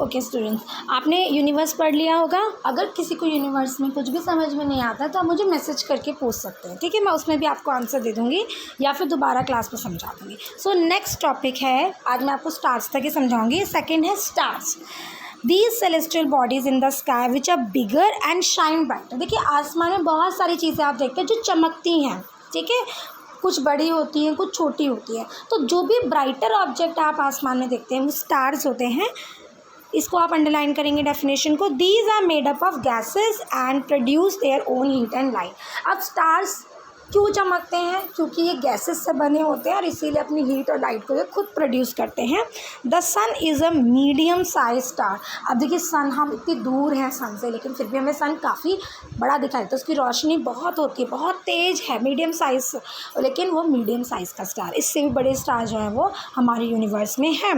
Okay students, आपने universe पढ़ लिया होगा। अगर किसी को यूनिवर्स में कुछ भी समझ में नहीं आता तो आप मुझे मैसेज करके पूछ सकते हैं, ठीक है। मैं उसमें भी आपको आंसर दे दूँगी या फिर दोबारा क्लास में समझा दूँगी। सो नेक्स्ट टॉपिक है, आज मैं आपको स्टार्स तक ही समझाऊँगी। सेकेंड है stars, these celestial bodies in the sky which are bigger and shine brighter. देखिए आसमान में बहुत सारी चीज़ें आप देखते हैं जो चमकती हैं, ठीक है। कुछ बड़ी होती हैं, कुछ छोटी होती हैं। तो जो भी ब्राइटर ऑब्जेक्ट आप आसमान में देखते हैं वो स्टार्स होते हैं। इसको आप अंडरलाइन करेंगे डेफिनेशन को। These are made up of gases and produce their own heat and light. अब स्टार्स क्यों चमकते हैं? क्योंकि ये गैसेस से बने होते हैं और इसीलिए अपनी हीट और लाइट को ये खुद प्रोड्यूस करते हैं। The sun is a medium size star. अब देखिए सन, हम इतनी दूर हैं सन से, लेकिन फिर भी हमें सन काफ़ी बड़ा दिखाई देता है। उसकी रोशनी बहुत होती है, बहुत तेज़ है, मीडियम साइज, लेकिन वो मीडियम साइज़ का स्टार। इससे भी बड़े स्टार जो हैं वो हमारे यूनिवर्स में हैं।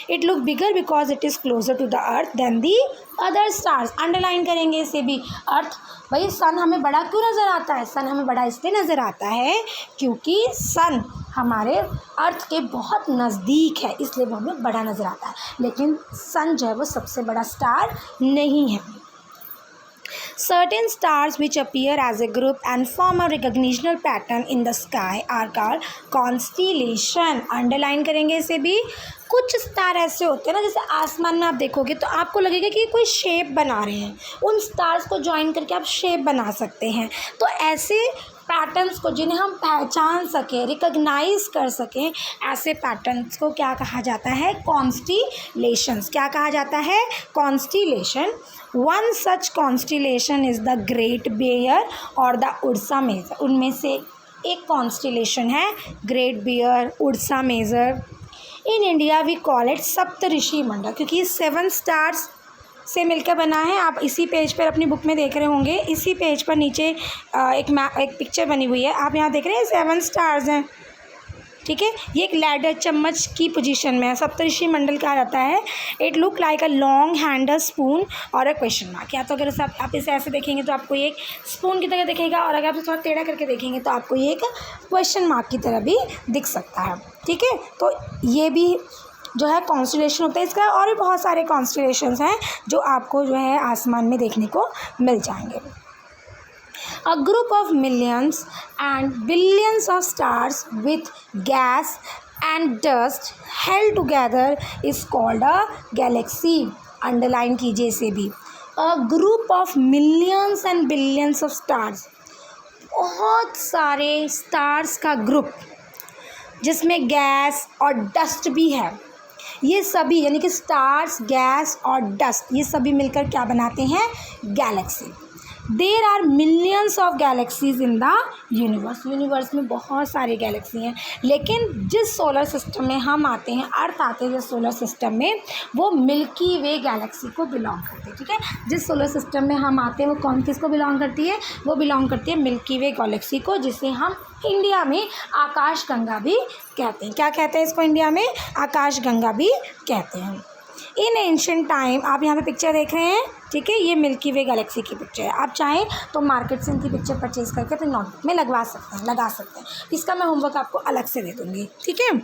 It look bigger because it is closer to the earth than the other stars. Underline करेंगे इसे भी। अर्थ, भाई सन हमें बड़ा क्यों नज़र आता है? सन हमें बड़ा इसलिए नज़र आता है क्योंकि सन हमारे अर्थ के बहुत नज़दीक है, इसलिए वो हमें बड़ा नज़र आता है। लेकिन सन जो है वो सबसे बड़ा स्टार नहीं है। Certain stars which appear as a group and form a recognitional pattern in the sky are called constellation. Underline करेंगे इसे भी। कुछ स्टार ऐसे होते हैं ना, जैसे आसमान में आप देखोगे तो आपको लगेगा कि कोई शेप बना रहे हैं। उन स्टार्स को ज्वाइन करके आप शेप बना सकते हैं। तो ऐसे पैटर्न्स को जिन्हें हम पहचान सकें, रिकॉग्नाइज कर सकें, ऐसे पैटर्न्स को क्या कहा जाता है? कॉन्स्टिलेशंस। क्या कहा जाता है? Constellation. One such constellation is the Great Bear और द उर्सा मेजर। उनमें से एक कॉन्स्टिलेशन है Great Bear, Ursa Major. In India we call it Saptarishi Mandal, क्योंकि ये 7 स्टार्स से मिलकर बना है। आप इसी पेज पर अपनी बुक में देख रहे होंगे, इसी पेज पर नीचे एक पिक्चर बनी हुई है, आप यहाँ देख रहे हैं 7 स्टार्स हैं, ठीक है। ये एक लैडर, चम्मच की पोजीशन में है, सप्तऋषि मंडल कहा जाता है। It look like a long handle spoon और अ क्वेश्चन मार्क। या तो अगर आप इसे ऐसे देखेंगे तो आपको ये एक स्पून की तरह दिखेगा, और अगर आप इसे थोड़ा टेढ़ा करके देखेंगे तो आपको ये एक क्वेश्चन मार्क की तरह भी दिख सकता है, ठीक है। तो ये भी जो है कॉन्स्टिलेशन होता है इसका। और भी बहुत सारे कॉन्स्टिलेशंस हैं जो आपको जो है आसमान में देखने को मिल जाएंगे। A group of millions and billions of stars with gas and dust held together is called a galaxy. Underline कीजिए इसे भी। A group of millions and billions of stars, बहुत सारे स्टार्स का ग्रुप जिसमें गैस और डस्ट भी है। ये सभी यानी कि स्टार्स, गैस और डस्ट, ये सभी मिलकर क्या बनाते हैं? Galaxy. There are millions of galaxies in the universe. Universe में बहुत सारी गैलेक्सी हैं, लेकिन जिस सोलर सिस्टम में हम आते हैं, अर्थ आते हैं जिस सोलर सिस्टम में, वो मिल्की वे गैलेक्सी को बिलोंग करते हैं, ठीक है। जिस सोलर सिस्टम में हम आते हैं वो किसको बिलोंग करती है? वो बिलोंग करती है मिल्की वे गैलेक्सी को, जिसे हम इंडिया में आकाश गंगा भी कहते हैं। क्या कहते हैं इसको इंडिया में? आकाश गंगा भी कहते हैं। इन एंशिएंट टाइम, आप यहाँ पे पिक्चर देख रहे हैं, ठीक है, ये मिल्की वे गैलेक्सी की पिक्चर है। आप चाहें तो मार्केट से इनकी पिक्चर परचेज करके अपने नोटबुक में लगा सकते हैं। इसका मैं होमवर्क आपको अलग से दे दूँगी, ठीक है।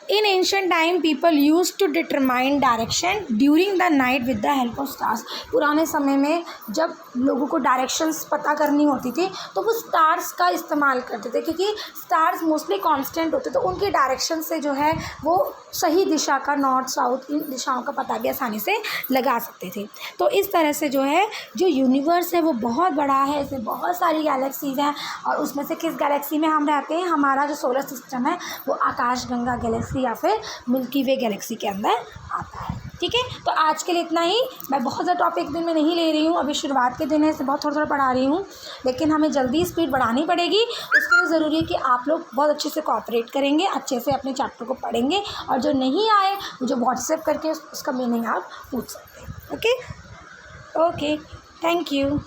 In ancient time people use to determine direction during the night with the help of stars. पुराने समय में जब लोगों को डायरेक्शंस पता करनी होती थी तो वो स्टार्स का इस्तेमाल करते थे, क्योंकि स्टार्स मोस्टली कांस्टेंट होते, तो उनके डायरेक्शन से जो है वो सही दिशा का, नॉर्थ साउथ, इन दिशाओं का पता भी आसानी से लगा सकते थे। तो इस तरह से जो है जो यूनिवर्स है वो बहुत बड़ा है, इसमें बहुत सारी गैलेक्सीज़ हैं, और उसमें से किस गैलेक्सी में हम रहते हैं? हमारा जो सोलर सिस्टम है वो आकाशगंगा गैलेक्सी या फिर मिल्की वे गैलेक्सी के अंदर आता है, ठीक है। तो आज के लिए इतना ही। मैं बहुत ज़्यादा टॉपिक दिन में नहीं ले रही हूँ, अभी शुरुआत के दिन है, इसे बहुत थोड़ा पढ़ा रही हूँ, लेकिन हमें जल्दी स्पीड बढ़ानी पड़ेगी। उसके लिए ज़रूरी है कि आप लोग बहुत अच्छे से कोऑपरेट करेंगे, अच्छे से अपने चैप्टर को पढ़ेंगे, और जो नहीं आए मुझे व्हाट्सएप करके उसका मीनिंग आप पूछ सकते हैं। Okay, thank you.